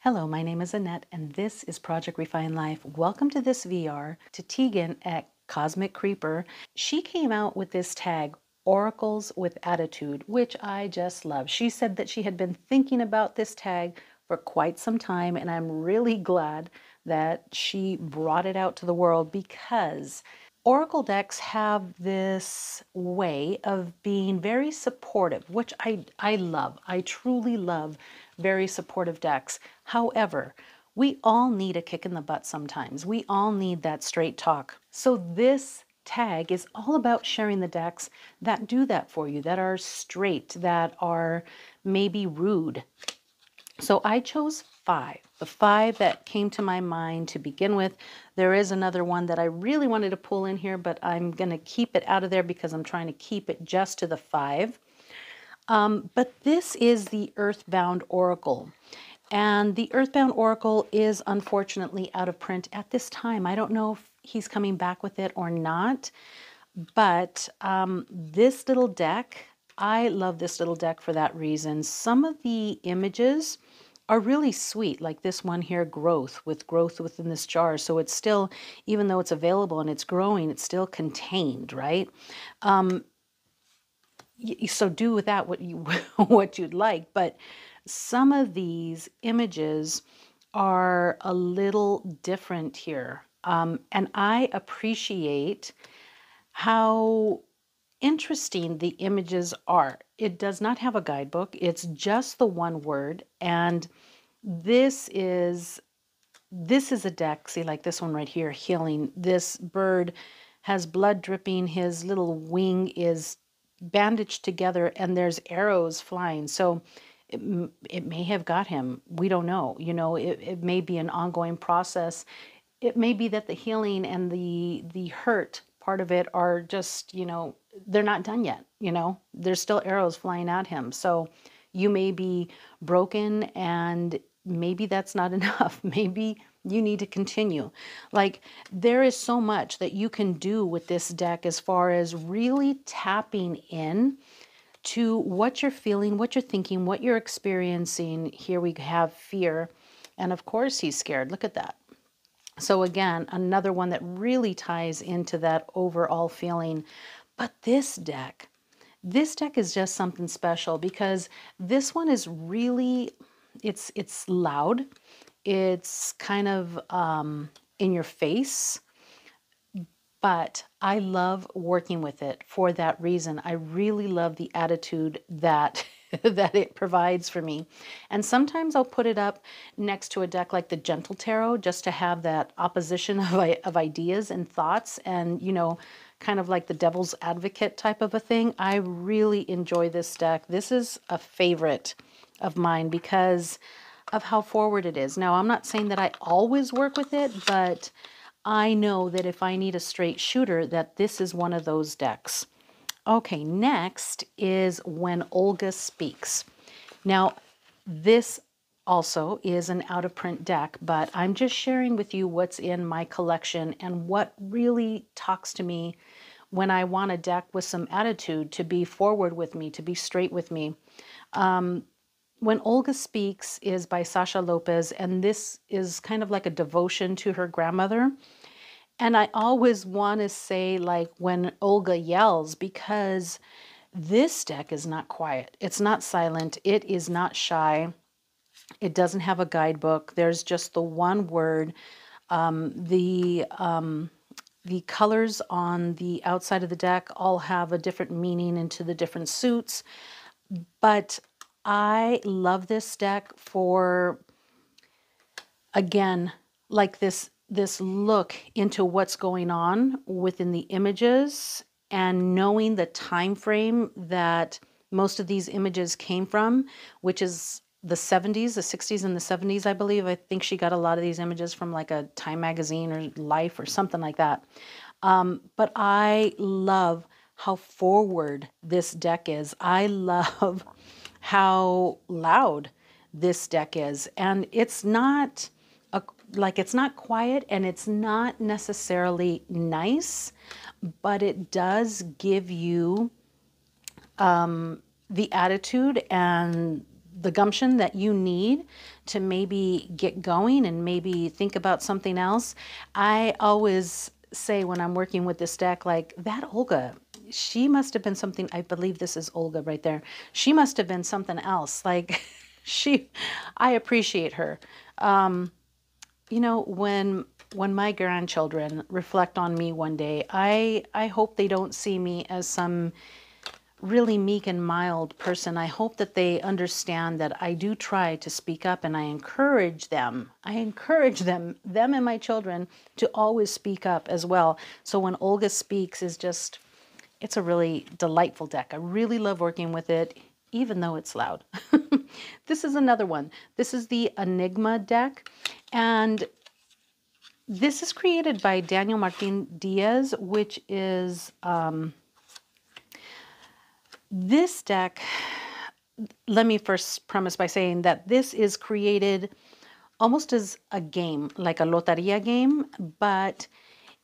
Hello, my name is Annette, and this is Project Refine Life. Welcome to this VR to Tegan at Cosmic Creeper. She came out with this tag, Oracles with Attitude, which I just love. She said that she had been thinking about this tag for quite some time, and I'm really glad that she brought it out to the world because Oracle decks have this way of being very supportive, which I love. I truly love very supportive decks. However, we all need a kick in the butt sometimes. We all need that straight talk. So this tag is all about sharing the decks that do that for you, that are straight, that are maybe rude. So I chose 5, the 5 that came to my mind to begin with. There is another one that I really wanted to pull in here, but I'm going to keep it out of there because I'm trying to keep it just to the 5. But this is the Earthbound Oracle. And the Earthbound Oracle is unfortunately out of print at this time. I don't know if he's coming back with it or not, but this little deck, I love this little deck for that reason. Some of the images are really sweet, like this one here, growth within this jar. So it's still, even though it's available and it's growing, it's still contained, right? So do with that what you what you'd like. But some of these images are a little different here. And I appreciate how interesting the images are. It does not have a guidebook. It's just the one word. And this is a deck. See, like this one right here, healing. This bird has blood dripping. His little wing is bandaged together and there's arrows flying. So it may have got him. We don't know. You know, it may be an ongoing process. It may be that the healing and the hurt part of it are just, you know, they're not done yet. You know, there's still arrows flying at him. So you may be broken and maybe that's not enough. Maybe you need to continue. Like, there is so much that you can do with this deck as far as really tapping in to what you're feeling, what you're thinking, what you're experiencing. Here we have fear. And of course he's scared. Look at that. So again, another one that really ties into that overall feeling. But this deck is just something special because this one is really, it's loud. It's kind of in your face, but I love working with it for that reason. I really love the attitude that that it provides for me. And sometimes I'll put it up next to a deck like the Gentle Tarot just to have that opposition of ideas and thoughts and, you know, kind of like the devil's advocate type of a thing. I really enjoy this deck. This is a favorite of mine because of how forward it is. Now, I'm not saying that I always work with it, but I know that if I need a straight shooter, that this is one of those decks. Okay, next is When Olga Speaks. Now, this also is an out-of-print deck, but I'm just sharing with you what's in my collection and what really talks to me when I want a deck with some attitude, to be forward with me, to be straight with me. When Olga Speaks is by Sasha Lopez, and this is kind of like a devotion to her grandmother. And I always want to say, like, when Olga yells, because this deck is not quiet. It's not silent. It is not shy. It doesn't have a guidebook. There's just the one word. The colors on the outside of the deck all have a different meaning into the different suits. But I love this deck for, again, like this look into what's going on within the images and knowing the time frame that most of these images came from, which is the 70s, the 60s and the 70s, I believe. I think she got a lot of these images from like a Time magazine or Life or something like that. But I love how forward this deck is. I love how loud this deck is. And it's not it's not quiet and it's not necessarily nice, but it does give you the attitude and the gumption that you need to maybe get going and maybe think about something else. I always say when I'm working with this deck, like, that Olga, she must have been something, I believe this is Olga right there. She must have been something else. Like, I appreciate her. You know, when my grandchildren reflect on me one day, I hope they don't see me as some really meek and mild person. I hope that they understand that I do try to speak up, and I encourage them. Them and my children, to always speak up as well. So when Olga speaks, it's a really delightful deck. I really love working with it, even though it's loud. This is another one. This is the Enigma deck, and this is created by Daniel Martin Diaz, which is this deck. Let me first premise by saying that this is created almost as a game, like a loteria game, but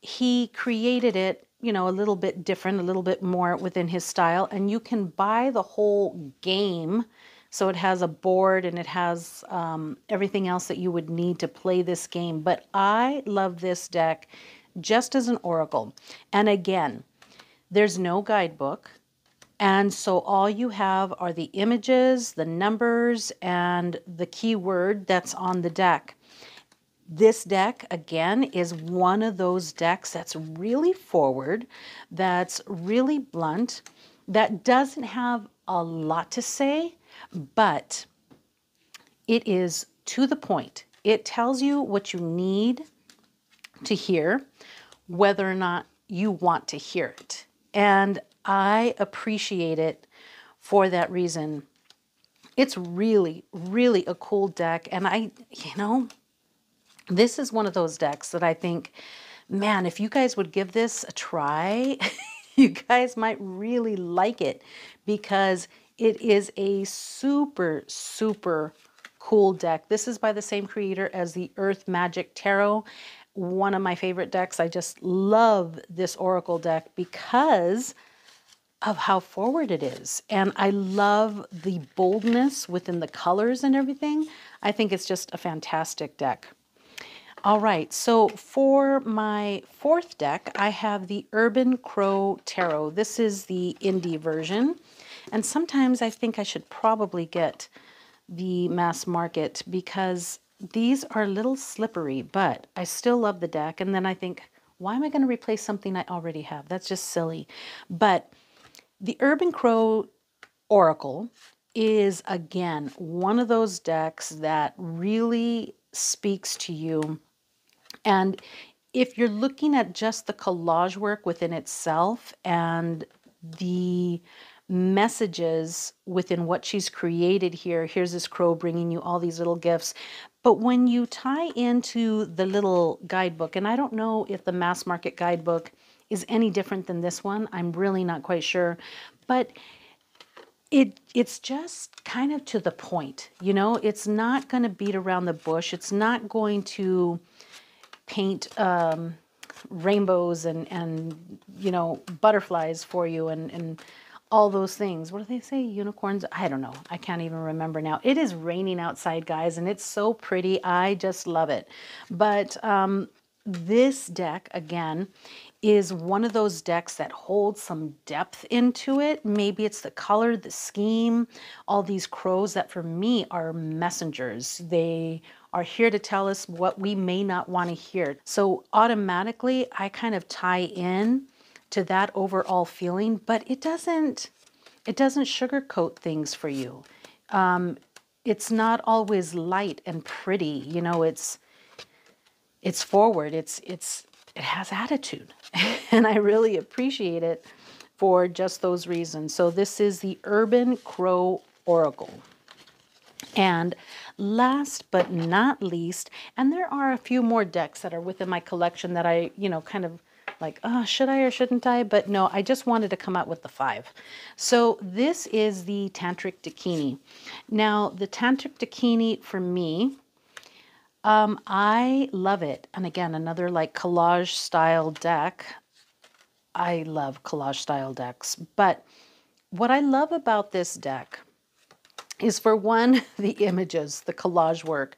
he created it, you know, a little bit different, a little bit more within his style, and you can buy the whole game. So it has a board and it has everything else that you would need to play this game. But I love this deck just as an oracle. And again, there's no guidebook. And so all you have are the images, the numbers, and the keyword that's on the deck. This deck, again, is one of those decks that's really forward, that's really blunt, that doesn't have a lot to say, but it is to the point. It tells you what you need to hear, whether or not you want to hear it. And I appreciate it for that reason. It's really, really a cool deck. And this is one of those decks that I think, man, if you guys would give this a try, you guys might really like it, because it is a super, super cool deck. This is by the same creator as the Earth Magic Tarot, one of my favorite decks. I just love this oracle deck because of how forward it is. And I love the boldness within the colors and everything. I think it's just a fantastic deck. All right, so for my fourth deck, I have the Urban Crow Tarot. This is the indie version. And sometimes I think I should probably get the mass market because these are a little slippery, but I still love the deck. And then I think, why am I going to replace something I already have? That's just silly. But the Urban Crow Oracle is, again, one of those decks that really speaks to you. And if you're looking at just the collage work within itself and the messages within what she's created here, here's this crow bringing you all these little gifts. But when you tie into the little guidebook, and I don't know if the mass market guidebook is any different than this one, I'm really not quite sure, but it's just kind of to the point, you know, it's not going to beat around the bush. It's not going to paint rainbows and you know, butterflies for you and all those things. What do they say? Unicorns? I don't know. I can't even remember now. It is raining outside, guys, and it's so pretty. I just love it. But this deck, again, is one of those decks that holds some depth into it. Maybe it's the color, the scheme, all these crows that for me are messengers. They are here to tell us what we may not want to hear. So automatically, I kind of tie in to that overall feeling, but it doesn't sugarcoat things for you. It's not always light and pretty, you know, it's forward, it has attitude. And I really appreciate it for just those reasons. So this is the Urban Crow Oracle. And last but not least, and there are a few more decks that are within my collection that I, you know, kind of like, oh, should I or shouldn't I? But no, I just wanted to come out with the 5. So this is the Tantric Dankini. Now, the Tantric Dankini for me, I love it. And again, another like collage style deck. I love collage style decks. But what I love about this deck is for one, the images, the collage work,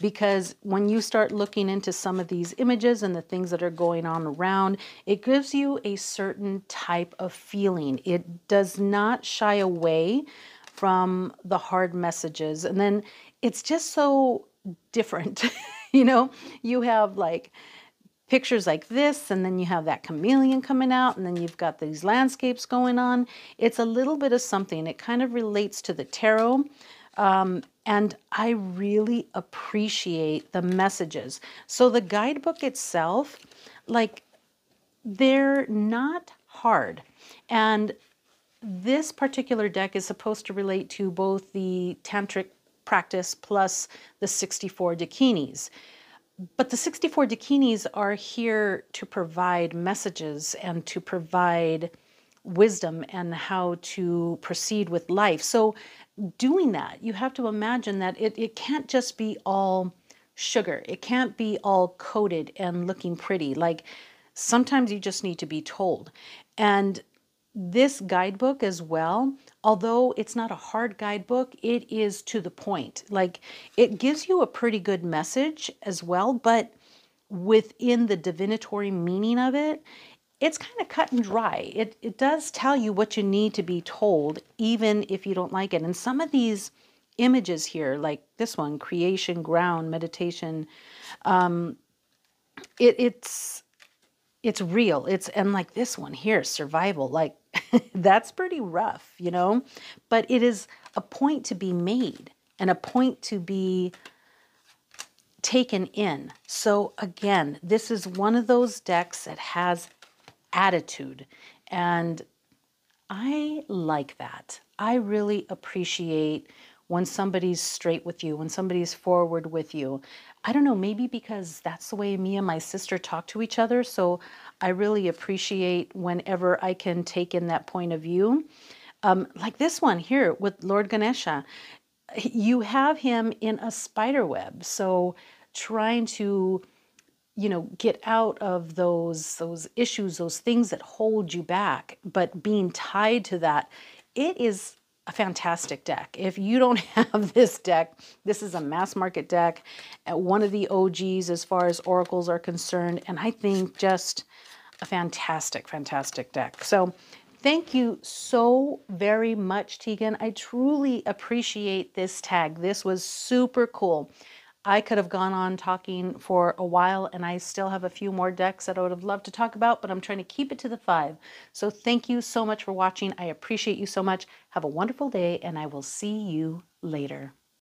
because when you start looking into some of these images and the things that are going on around, it gives you a certain type of feeling. It does not shy away from the hard messages. And then it's just so different. You know, you have like pictures like this, and then you have that chameleon coming out, and then you've got these landscapes going on. It's a little bit of something. It kind of relates to the tarot. And I really appreciate the messages. So the guidebook itself, like, they're not hard. And this particular deck is supposed to relate to both the Tantric practice plus the 64 Dankinis. But the 64 Dankinis are here to provide messages and to provide wisdom and how to proceed with life. So doing that, you have to imagine that it can't just be all sugar. It can't be all coated and looking pretty. Like, sometimes you just need to be told. And this guidebook as well, although it's not a hard guidebook, it is to the point. Like, it gives you a pretty good message as well, but within the divinatory meaning of it, it's kind of cut and dry. It does tell you what you need to be told, even if you don't like it. And some of these images here, like this one, creation, ground, meditation, it's real. And like this one here, survival, like that's pretty rough, you know, but it is a point to be made and a point to be taken in. So again, this is one of those decks that has attitude, and I like that. I really appreciate when somebody's straight with you, when somebody's forward with you. I don't know, maybe because that's the way me and my sister talk to each other. So I really appreciate whenever I can take in that point of view. Like this one here with Lord Ganesha. You have him in a spider web. So trying to, you know, get out of those issues, those things that hold you back, but being tied to that. It is a fantastic deck. If you don't have this deck, this is a mass market deck, one of the OGs as far as oracles are concerned, and I think just a fantastic, fantastic deck. So thank you so very much, Tegan. I truly appreciate this tag. This was super cool. I could have gone on talking for a while, and I still have a few more decks that I would have loved to talk about, but I'm trying to keep it to the 5. So thank you so much for watching. I appreciate you so much. Have a wonderful day, and I will see you later.